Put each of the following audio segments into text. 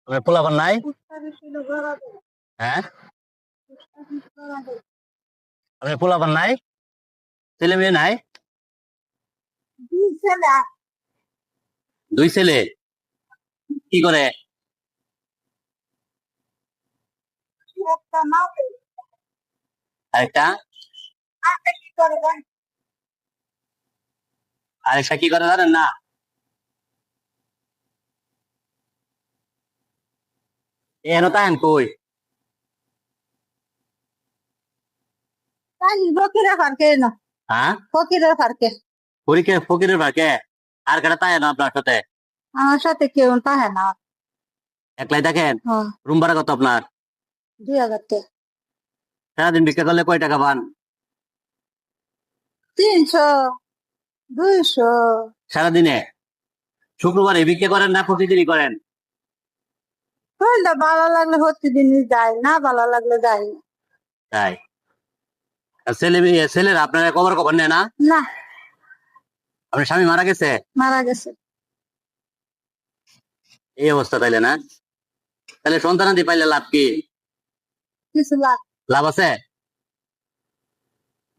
আপনার পোলাপান নাই? হ্যাঁ, আপনার পোলাপান নাই? ছেলে মেয়ে নাই? দুই ছেলে কি করে? আরেকটা আরেকটা কি করে জানেন না? এনো তাহেন কই? হ্যাঁ, ফকিরের ভাগে আর কেটা তাই না আপনার সাথে? আমার সাথে কেউ তাহে না। একলাই দেখেন? রুম ভাড়া কত আপনার? 2000 টাকা। সারাদিন ভিক্ষা করলে কয় টাকা পান? 300, 200। সারাদিনে? শুক্রবারে ভিক্ষা করেন না প্রতিদিনই করেন? ভালো লাগলে প্রতিদিনই যাই, না ভালো লাগলে যাই না। তাই? আর ছেলেরা আপনার খবর খবর নেয় না? না, আপনার স্বামী মারা গেছে? মারা গেছে। এই অবস্থা তাইলে না? তাহলে সন্তানাদি পাইলে লাভ কি? কিছু লাভ আছে?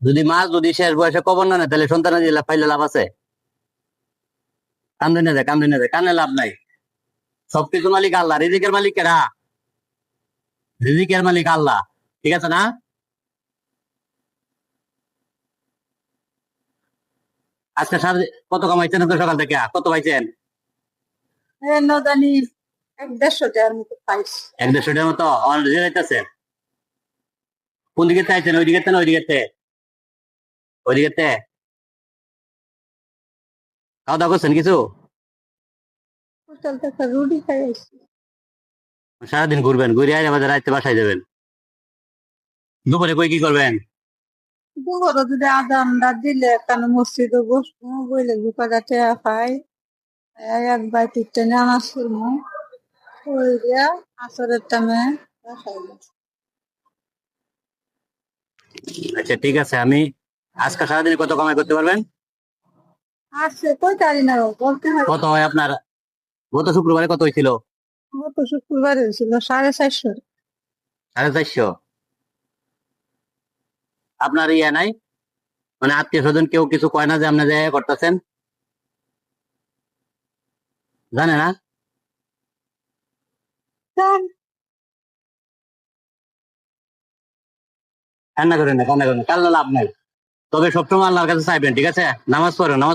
যদি শেষ বয়সে কবর না নেয় তাহলে সন্তানাদি পাইলে লাভ আছে? কান্দে না যায়, কান্দে না যায়, কানে লাভ নাই। সবকিছু মালিক আল্লাহ, রিজিকের মালিক কেরা? রিজিকের মালিক আল্লাহ, ঠিক আছে না? আজকে সারা কত কামাইছেন তো সকাল থেকে? কত পাইছেন? জানি 150 টাকার মতো পাইছি। 150 টাকার মতো যাইতেছে। কোন দিকে চাইছেন? ওই দিকে না ওই দিকে? ওই দিকে খাওয়া দাওয়া করছেন কিছু? হোটেল থেকে রুটি খাই আসছি। সারাদিন ঘুরবেন, ঘুরে আয় আমাদের রাত্রে বাসায় যাবেন। দুপুরে কই কি করবেন? দুপুরে যদি আজানটা দিলে এখানে মসজিদে বসবো, বইলে 2 টাকা পাই। এক বাটি টেনে নামাজ পড়বো, ওই দিয়া আসরের টাইমে বাসায় যাবো। আচ্ছা ঠিক আছে, আমি আজকে সারাদিন কত কামাই করতে পারবেন? আসছে কই তারি না বলতে হয়। কত হয় আপনার? গত শুক্রবারে কত হয়েছিল? গত শুক্রবার হয়েছিল 450। 450? আপনার ইয়ে নাই, মানে আত্মীয় স্বজন কেউ কিছু কয় না যে আপনি যে করতেছেন? জানে না? কান্না করেন না, কান্না করেন না, কান্না লাভ নাই। তবে সবসময় আল্লাহর কাছে চাইবেন, ঠিক আছে? নামাজ পড়েন, নামাজ